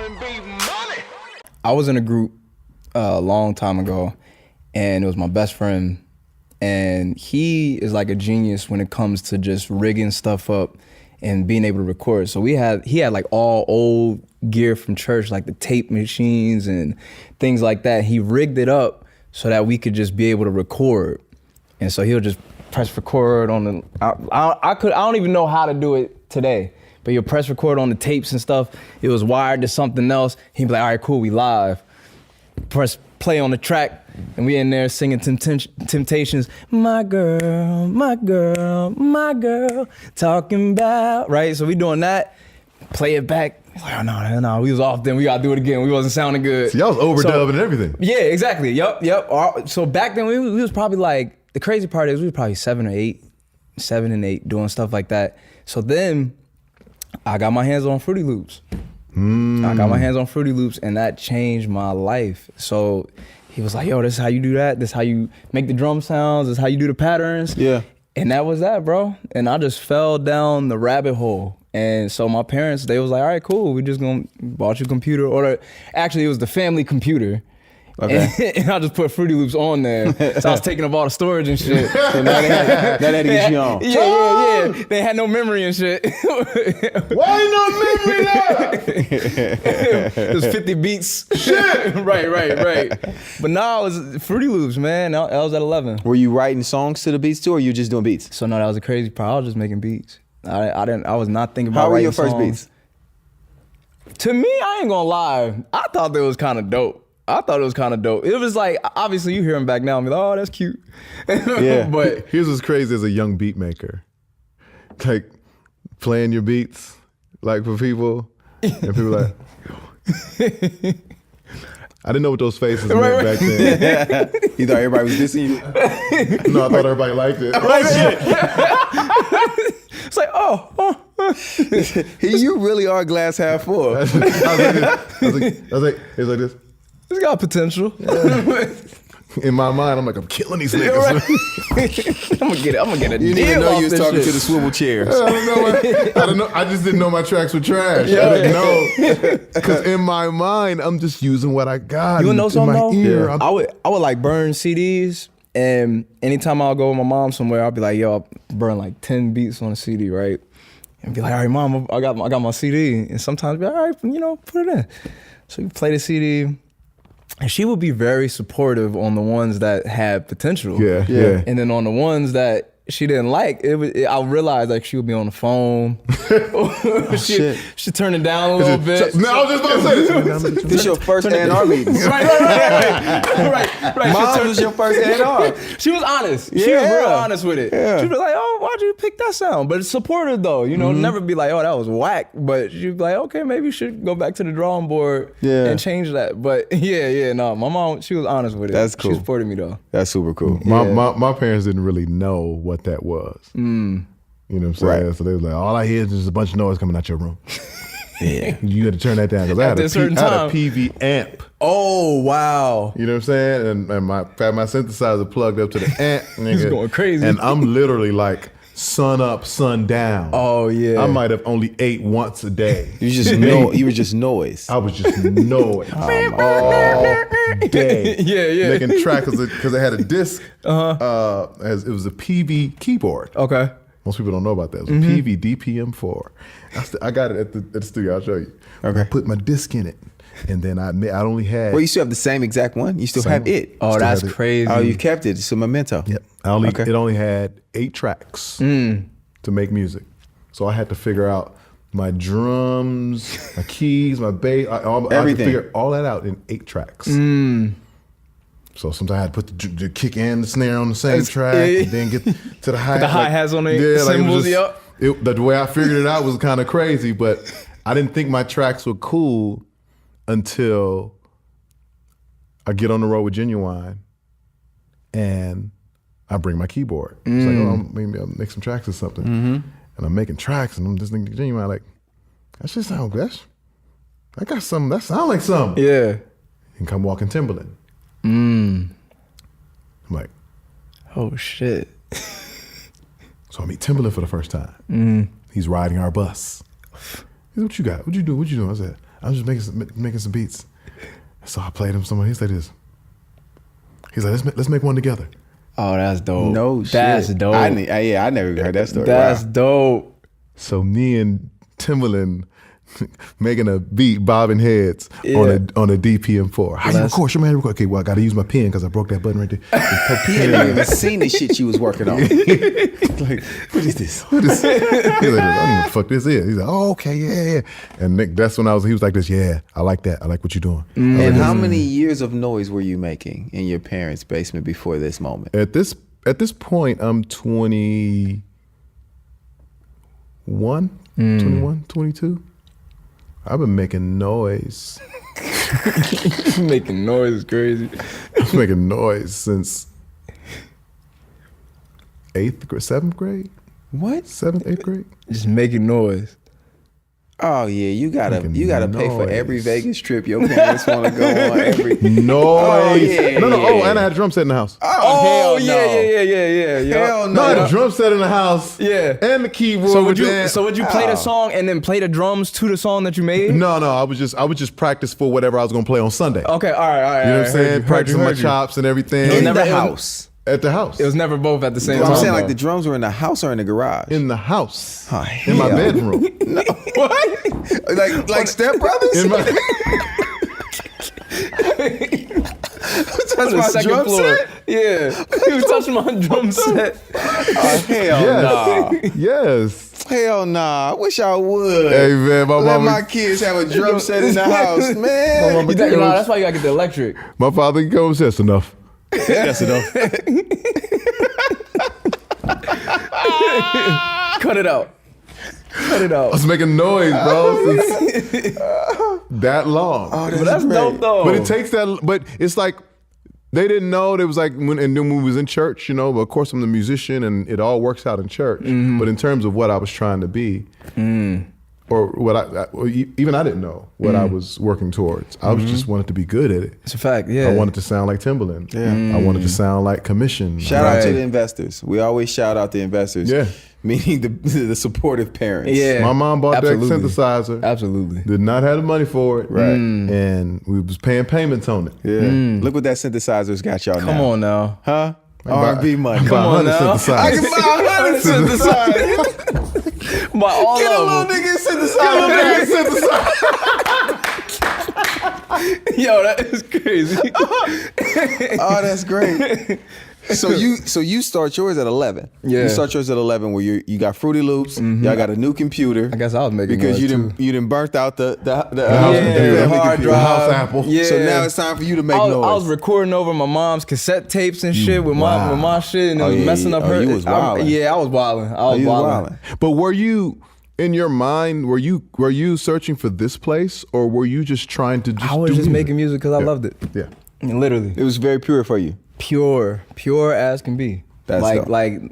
R&B Money. I was in a group a long time ago, and it was my best friend, and he is like a genius when it comes to just rigging stuff up and being able to record. So he had like all old gear from church, like the tape machines and things like that. He rigged it up so that we could just be able to record. And so he'll just press record on the, I don't even know how to do it today, but he'll press record on the tapes and stuff. It was wired to something else. He'd be like, all right, cool, we live. Press play on the track, and we in there singing Temptations, my girl, my girl, my girl, talking about, right? So we doing that, play it back. Like, oh, no, we was off then, we gotta do it again. We wasn't sounding good. So y'all was overdubbing and everything. Yeah, exactly, yep. So back then we was probably like, the crazy part is we were probably 7 and 8 doing stuff like that. So then I got my hands on Fruity Loops. I got my hands on Fruity Loops, and that changed my life. So he was like, yo, this is how you do that. This is how you make the drum sounds. This is how you do the patterns. Yeah. And that was that, bro. And I just fell down the rabbit hole. And so my parents, they was like, all right, cool. We just gonna bought you a computer. Actually, it was the family computer. Okay. And I just put Fruity Loops on there. So I was taking up all the storage and shit. So now they had to get you on. Yeah. They had no memory and shit. Why no memory now? It was 50 beats. Shit. Right. But no, it was Fruity Loops, man. I was at 11. Were you writing songs to the beats too, or you just doing beats? So no, that was a crazy part. I was just making beats. I was not thinking about How were writing your first songs. beats? To me, I ain't gonna lie. I thought that was kind of dope. It was like, obviously you hear them back now and be like, oh, that's cute. Yeah. But Here's what's crazy as a young beat maker. Like playing your beats, like for people, and people like, I didn't know what those faces meant back then. You thought everybody was dissing you? No, I thought everybody liked it. it's like, oh. You really are glass half full. I was like, it's like this. It's got potential. In my mind, I'm like, I'm killing these niggas. I'm gonna get a You didn't deal even know off you was this talking shit. to the swivel chairs. I don't know. I just didn't know my tracks were trash. I didn't know. Because in my mind, I'm just using what I got. You wanna know in something my though? ear. Yeah. I would like burn CDs, and anytime I'll go with my mom somewhere, I'll be like, yo, I'll burn like 10 beats on a CD, right? And be like, all right, mom, I got my CD. And sometimes be like, all right, put it in. So you play the CD. And she would be very supportive on the ones that had potential. Yeah. And then on the ones that she didn't like, I realized like she would be on the phone. She turned it down a little bit. No, I was just about to say this. This your first A&R meetings. Right. Mom was your first A&R. She was honest. She was real honest with it. Yeah. She'd be like, oh, why'd you pick that sound? But it's supportive though, never be like, oh, that was whack. But she'd be like, okay, maybe you should go back to the drawing board and change that. But no, my mom, she was honest with it. That's cool. She supported me though. That's super cool. My parents didn't really know what that was. You know what I'm saying? Right. So they was like, all I hear is just a bunch of noise coming out your room. Yeah. You had to turn that down because I had a PV amp. Oh, wow. You know what I'm saying? And my synthesizer plugged up to the amp. He's going crazy. And I'm literally like sun up, sun down. Oh, yeah. I might have only ate once a day. You were just noise. I was just noise all day. Yeah. Making tracks because I had a disc. It was a PV keyboard. Okay. Most people don't know about that. It was a PV DPM4. I got it at the studio. I'll show you. Okay. I put my disc in it, and then I only had. Well, you still have the same exact one? You still have it? Oh, that's crazy. Oh, you kept it. It's a memento. Yep. It only had 8 tracks to make music. So I had to figure out my drums, my keys, my bass, everything. I had to figure all that out in 8 tracks. So sometimes I had to put the kick and the snare on the same track, and then get to the hi-hat. The hi-hats on the cymbals, the way I figured it out was kind of crazy, but I didn't think my tracks were cool until I get on the road with Genuine and I bring my keyboard. It's like, maybe I'll make some tracks or something. And I'm making tracks and I'm just thinking to Genuine, like, that shit sound good. I got something, that sound like something. Yeah. And come walking Timberland. I'm like, oh shit. So I meet Timberland for the first time. He's riding our bus. He said, what you got? What you doing? I said, I'm just making some beats. So I played him some. He's like this. He's like, let's make one together. Oh, that's dope. No shit. That's dope. I never even heard that story. That's Wow. dope. So me and Timbaland making a beat, bobbing heads on a DPM4. How do you record? Show me how to record. Okay, well, I got to use my pen because I broke that button right there. He hadn't even seen the shit you was working on. Like, what is this? He's like, I don't know what the fuck this is. He's like, oh, okay, yeah. And Nick, that's when he was like this, yeah, I like that. I like what you're doing. And how many years of noise were you making in your parents' basement before this moment? At this point, I'm 21, 22. I've been making noise. Making noise is crazy. I've been making noise since 7th grade. What? 7th, 8th grade. Just making noise. Oh yeah, you gotta Making pay for noise. every Vegas trip your parents want to go on. Every Noise. Oh, yeah, no. yeah. Oh, and I had a drum set in the house. hell no. Yeah. Hell No, I had no. a drum set in the house. Yeah. And the keyboard. So would was you there. play the song and then play the drums to the song that you made? No. I would just practice for whatever I was gonna play on Sunday. Okay, all right. You know what I'm saying? Practicing my chops and everything. In never- the house. At the house. It was never both at the same I'm time. saying like though. the drums were in the house or in the garage. in the house. Oh, In my hell. bedroom. No, what? like Step Brothers? In my on the my second drum floor. set? Yeah, he was touching my drum set. Oh, hell Yes. nah. Yes. Hell nah. I wish I would. Hey man, my Let mama, my kids have a drum set in the house, man. mama- That's why you gotta get the electric. my father goes, that's enough. That's enough. Cut it out. Cut it I out. was making noise, bro, since that long. Oh, But that's great. dope though. But it takes that. But it's like they didn't know. It was like when we was in church, you know. But of course, I'm the musician, and it all works out in church. But in terms of what I was trying to be, or what even I didn't know what I was working towards. I was just wanted to be good at it. It's a fact. Yeah. I wanted to sound like Timbaland. Yeah. I wanted to sound like Commission. Shout out to Right. the investors. We always shout out the investors. Yeah. Meaning the supportive parents. Yeah. My mom bought Absolutely. that synthesizer. Absolutely. Did not have the money for it. Right. And we was paying payments on it. Yeah. Look what that synthesizer's got y'all now. Come on now. Huh? R&B money. Come on now. I can buy 100 synthesizers. By all Get a little of them. nigga synthesizer. Yo, that is crazy. Oh, that's great. So you start yours at 11. Yeah. You start yours at 11 where you got Fruity Loops. Y'all got a new computer. I guess I was making because noise, you didn't burnt out the computer. hard The house drive. Apple. Yeah. So now it's time for you to make I was, noise. I was recording over my mom's cassette tapes and shit with my shit, and it Oh, was yeah, messing up oh, her. you was wildin'. Yeah, I was wilding. I was You was wilding. wildin'. But were you in your mind? Were you searching for this place, or were you just trying to? I was do just music? making music because I Yeah. loved it. Yeah. Literally, It was very pure for you. pure as can be. That's dope.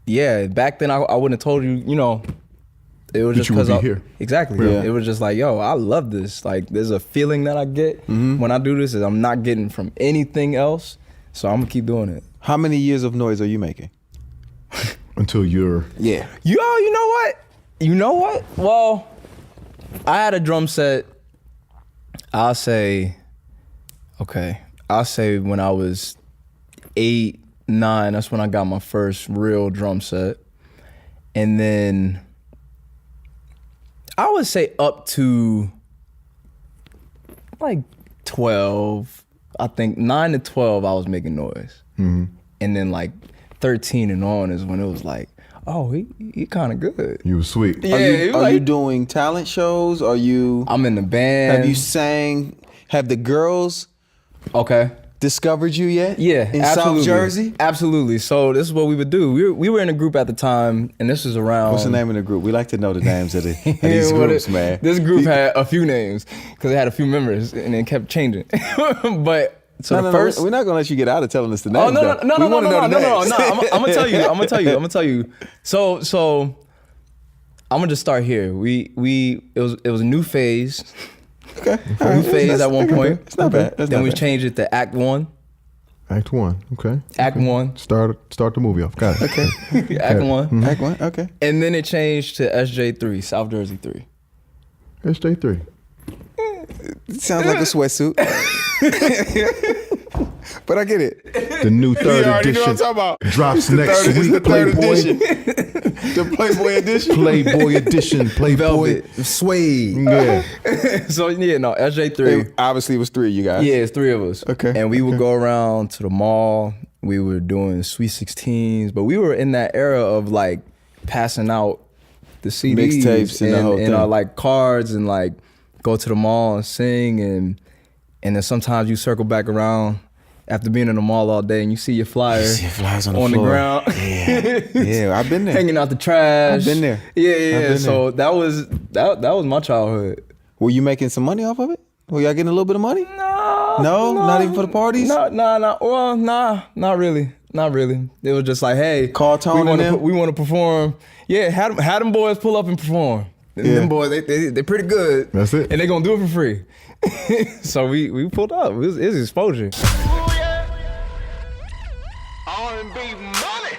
Yeah. Back then, I wouldn't have told you. You know, it was That just you would because be here. Exactly. Yeah. It was just like, yo, I love this. Like, there's a feeling that I get when I do this that I'm not getting from anything else. So I'm gonna keep doing it. How many years of noise are you making? Until you're. Yeah. You know what? You know what? Well, I had a drum set. I'll say when I was 8, 9, that's when I got my first real drum set. And then I would say up to like 12. I think 9 to 12 I was making noise. And then like 13 and on is when it was like, oh, he kind of good. You were sweet. Yeah, Are it was you like- doing talent shows? Are you? I'm in the band. Have you sang? Have the girls Okay. discovered you yet? Yeah, In absolutely. South Jersey? Absolutely. So this is what we would do. We were in a group at the time, and this was around. What's the name of the group? We like to know the names of, of these Yeah, what groups, it- man. This group had a few names because it had a few members, and it kept changing. But so No, the first. we're not gonna let you get out of telling us the Oh names. no though. no no We no no wanna no know no the no names. no! I'm gonna tell you. So I'm gonna just start here. It was a new phase. Okay. New phase at one point. It's not bad. That's Then not we bad. changed it to Act 1. Act 1. Okay. Act 1. Start the movie off. Got it. Okay. Act 1. Act one. Okay. And then it changed to SJ3, South Jersey 3. SJ3. It sounds like a sweatsuit. But I get it. The new third already edition know what I'm talking about. drops The next third- it's week. the third Playboy. edition. The Playboy edition. Playboy edition. Playboy. Velvet, suede. Yeah. So yeah, no, SJ3. And obviously, it was 3 of you guys. Yeah, it's 3 of us. Okay. And we would go around to the mall. We were doing Sweet 16s, but we were in that era of like passing out the CDs Mixtapes and the whole thing. like cards and like go to the mall and sing and then sometimes you circle back around after being in the mall all day and you see your flyer You see your flyers on the the floor. ground. Yeah, I've been there. Hanging out the trash. I've been there. Yeah. been So that was my childhood. Were you making some money off of it? Were y'all getting a little bit of money? No, not even for the parties? No. Well, not really. Not really. It was just like, hey, Call Tone and them? we want to perform. Yeah, had them boys pull up and perform. And Yeah. them boys, they pretty good. That's it. And they gonna do it for free. So we pulled up. It was exposure. R&B Money.